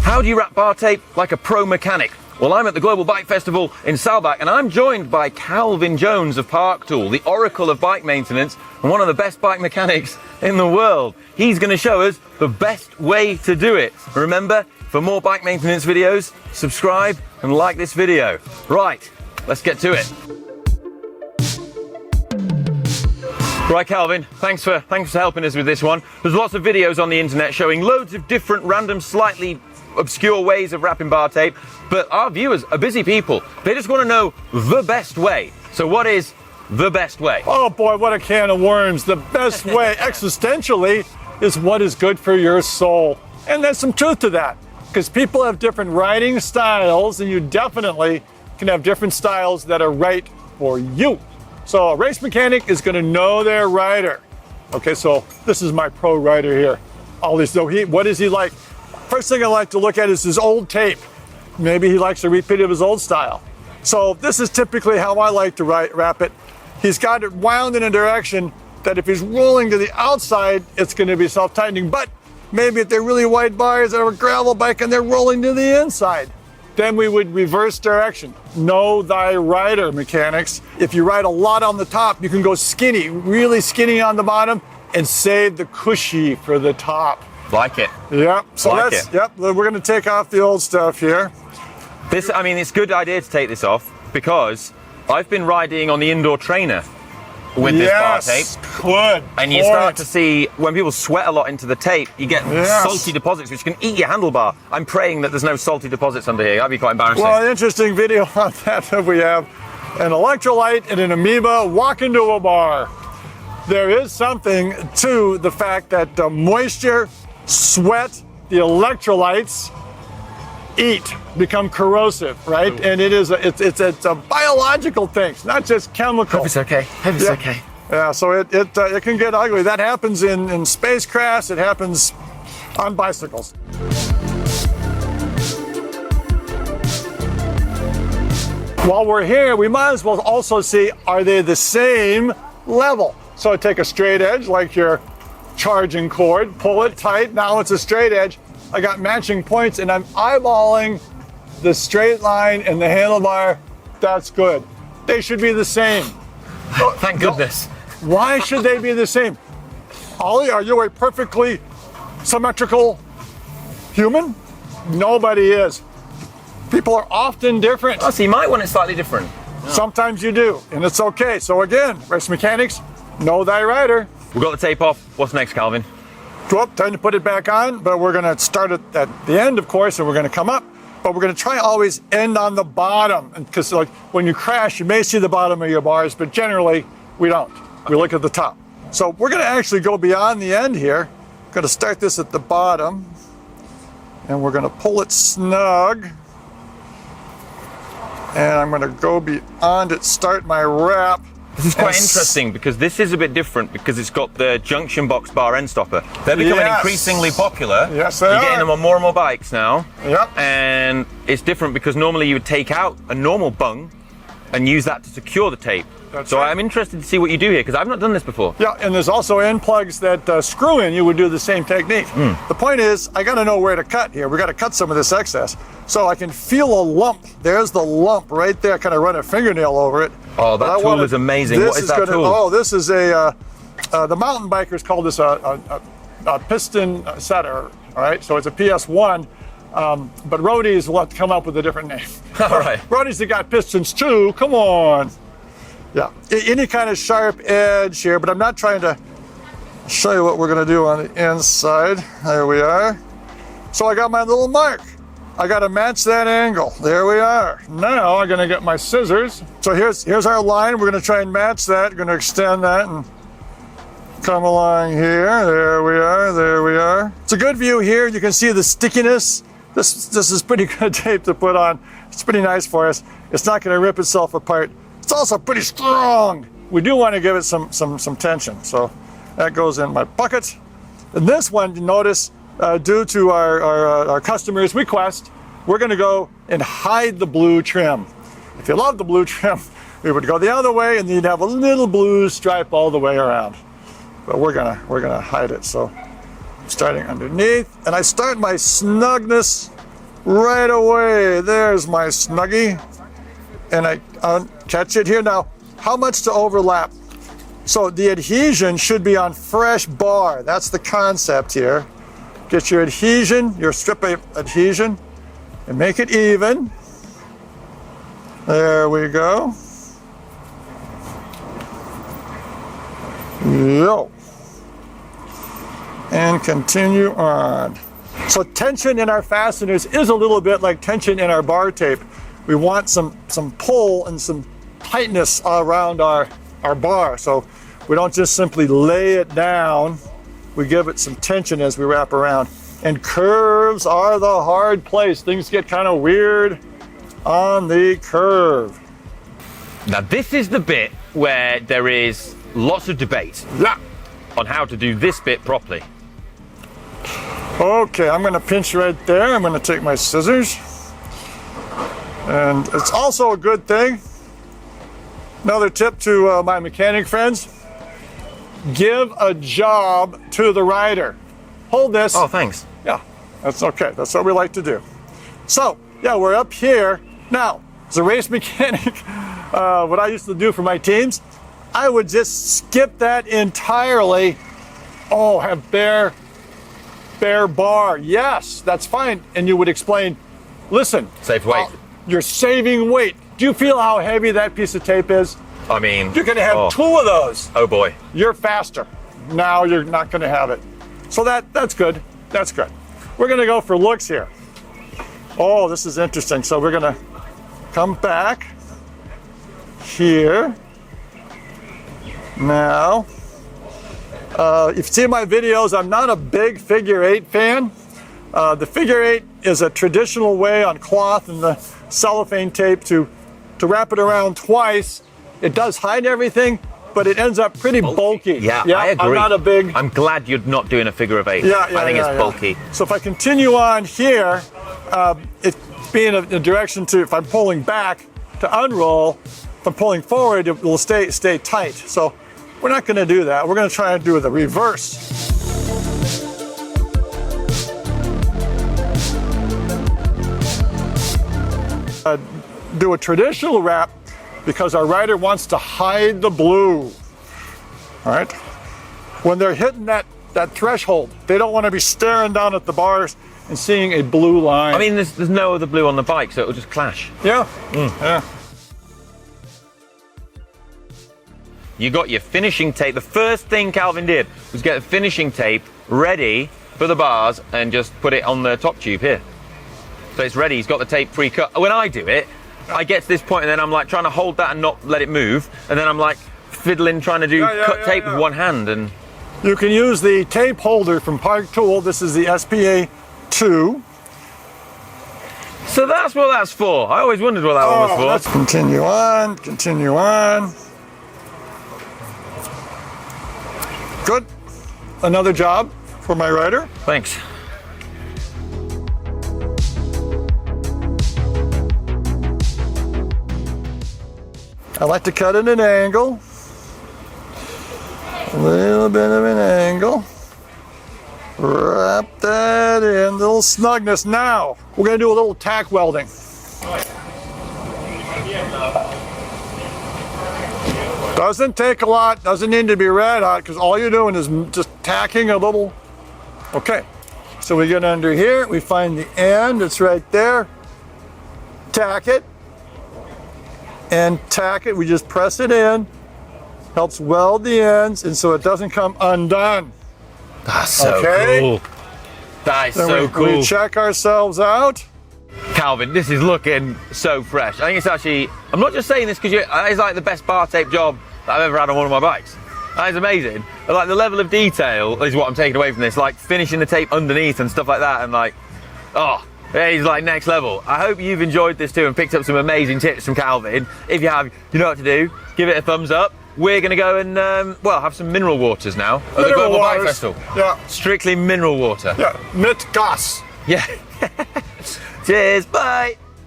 How do you wrap bar tape like a pro mechanic? Well, I'm at the Global Bike Festival in Saalbach, and I'm joined by Calvin Jones of Park Tool, the oracle of bike maintenance and one of the best bike mechanics in the world. He's going to show us the best way to do it. Remember, for more bike maintenance videos, subscribe and like this video. Right, let's get to it. Right, Calvin, thanks for helping us with this one. There's lots of videos on the internet showing loads of different random, slightly obscure ways of wrapping bar tape, but our viewers are busy people. They just want to know the best way. So what is the best way? Oh boy, what a can of worms. The best way, existentially, is what is good for your soul. And there's some truth to that, because people have different riding styles, and you definitely can have different styles that are right for you. So a race mechanic is going to know their rider. Okay, so this is my pro rider here. What is he like? First thing I like to look at is his old tape. Maybe he likes a repeat of his old style. So this is typically how I like to wrap it. He's got it wound in a direction that if he's rolling to the outside, it's going to be self-tightening. But maybe if they're really wide bars or a gravel bike and they're rolling to the inside, then we would reverse direction. Know thy rider, mechanics. If you ride a lot on the top, you can go skinny, really skinny on the bottom, and save the cushy for the top. Like it. Yep. So like we're going to take off the old stuff here. It's a good idea to take this off because I've been riding on the indoor trainer with this bar tape. Good. And you start to see when people sweat a lot into the tape, you get salty deposits which can eat your handlebar. I'm praying that there's no salty deposits under here. That'd be quite embarrassing. Well, an interesting video on that we have an electrolyte and an amoeba walk into a bar. There is something to the fact that moisture, sweat, the electrolytes become corrosive, right? And it's a biological thing. It's not just chemical. Hope it's okay. Hope it's okay. Yeah, so it can get ugly. That happens in spacecrafts. It happens on bicycles. While we're here, we might as well also see, are they the same level? So I take a straight edge like your charging cord, pull it tight, now it's a straight edge. I got matching points and I'm eyeballing the straight line and the handlebar. That's good. They should be the same. Thank goodness. Why should they be the same? Ollie, are you a perfectly symmetrical human? Nobody is. People are often different. Oh, so you might want it slightly different. Sometimes you do, and it's okay. So again, race mechanics, know thy rider. We've got the tape off. What's next, Calvin? Time to put it back on, but we're going to start it at the end, of course, and we're going to come up, but we're going to try always end on the bottom, because like when you crash, you may see the bottom of your bars, but generally we don't. We look at the top. So we're going to actually go beyond the end here. We're going to start this at the bottom, and we're going to pull it snug, and I'm going to go beyond it, start my wrap. This is quite interesting because this is a bit different because it's got the junction box bar end stopper. They're becoming increasingly popular. Yes, they are. You're getting them on more and more bikes now. Yep. And it's different because normally you would take out a normal bung and use that to secure the tape. That's so right. I'm interested to see what you do here because I've not done this before. Yeah, and there's also end plugs that screw in. You would do the same technique. The point is, I got to know where to cut here. We got to cut some of this excess. So I can feel a lump. There's the lump right there. Kind of run a fingernail over it. Oh, that tool is amazing. What is that tool? Oh, this is the mountain bikers call this a piston setter. All right, so it's a PS1. But roadies will have to come up with a different name. All right. Roadies that got pistons too. Come on. Yeah, any kind of sharp edge here, but I'm not trying to show you what we're going to do on the inside. There we are. So I got my little mark. I got to match that angle. There we are. Now I'm going to get my scissors. So here's our line. We're going to try and match that. We're going to extend that and come along here. There we are. There we are. It's a good view here. You can see the stickiness. This is pretty good tape to put on. It's pretty nice for us. It's not going to rip itself apart. It's also pretty strong. We do want to give it some tension. So that goes in my bucket. And this one, you notice, due to our customer's request, we're going to go and hide the blue trim. If you love the blue trim, we would go the other way and you'd have a little blue stripe all the way around. But we're gonna hide it. So starting underneath, and I start my snugness right away. There's my Snuggie. And I catch it here. Now, how much to overlap? So the adhesion should be on fresh bar. That's the concept here. Get your adhesion, your strip of adhesion, and make it even. There we go. Yo. And continue on. So tension in our fasteners is a little bit like tension in our bar tape. We want some pull and some tightness around our bar. So we don't just simply lay it down. We give it some tension as we wrap around. And curves are the hard place. Things get kind of weird on the curve. Now this is the bit where there is lots of debate on how to do this bit properly. Okay, I'm gonna pinch right there. I'm gonna take my scissors. And it's also a good thing. Another tip to my mechanic friends, give a job to the rider. Hold this. Oh, thanks. Yeah, that's okay. That's what we like to do. So, yeah, we're up here. Now, as a race mechanic, what I used to do for my teams, I would just skip that entirely. Oh, have bare bar. Yes, that's fine. And you would explain, listen. Save weight. You're saving weight. Do you feel how heavy that piece of tape is? I mean, you're going to have 2 of those. Oh boy. You're faster. Now you're not going to have it. So that's good. That's good. We're going to go for looks here. Oh, this is interesting. So we're going to come back here. Now, if you see my videos, I'm not a big figure 8 fan. The figure 8 is a traditional way on cloth and the cellophane tape to wrap it around twice. It does hide everything, but it ends up pretty bulky. Yeah, I agree. I'm not a big... I'm glad you're not doing a figure of 8. I think it's bulky. So if I continue on here, it being a direction to, if I'm pulling back to unroll, if I'm pulling forward, it will stay tight. So we're not going to do that. We're going to try and do the reverse. Do a traditional wrap because our rider wants to hide the blue. All right. When they're hitting that threshold, they don't want to be staring down at the bars and seeing a blue line. I mean, there's no other blue on the bike, so it'll just clash. Yeah. Yeah. You got your finishing tape. The first thing Calvin did was get the finishing tape ready for the bars and just put it on the top tube here. So it's ready. He's got the tape pre-cut. When I do it, I get to this point and then I'm like trying to hold that and not let it move, and then I'm like fiddling trying to do cut tape with one hand. And you can use the tape holder from Park Tool. This is the SPA 2. So that's what that's for. I always wondered what that one was for. Let's continue on, continue on. Good. Another job for my rider. Thanks. I like to cut at an angle. A little bit of an angle. Wrap that in, little snugness. Now, we're going to do a little tack welding. Doesn't take a lot, doesn't need to be red hot, because all you're doing is just tacking a little. Okay, so we get under here, we find the end, it's right there. Tack it, and tack it, we just press it in. Helps weld the ends, and so it doesn't come undone. That's so cool. That is so cool. We check ourselves out. Calvin, this is looking so fresh. I think it's actually, I'm not just saying this because it's like the best bar tape job that I've ever had on one of my bikes. That is amazing. Like the level of detail is what I'm taking away from this, like finishing the tape underneath and stuff like that, and like, oh, he's like next level. I hope you've enjoyed this too and picked up some amazing tips from Calvin. If you have, you know what to do. Give it a thumbs up. We're going to go and, well, have some mineral waters now at the Global Bike Festival. Yeah. Strictly mineral water. Yeah, mit Gas. Yeah. Cheers, bye.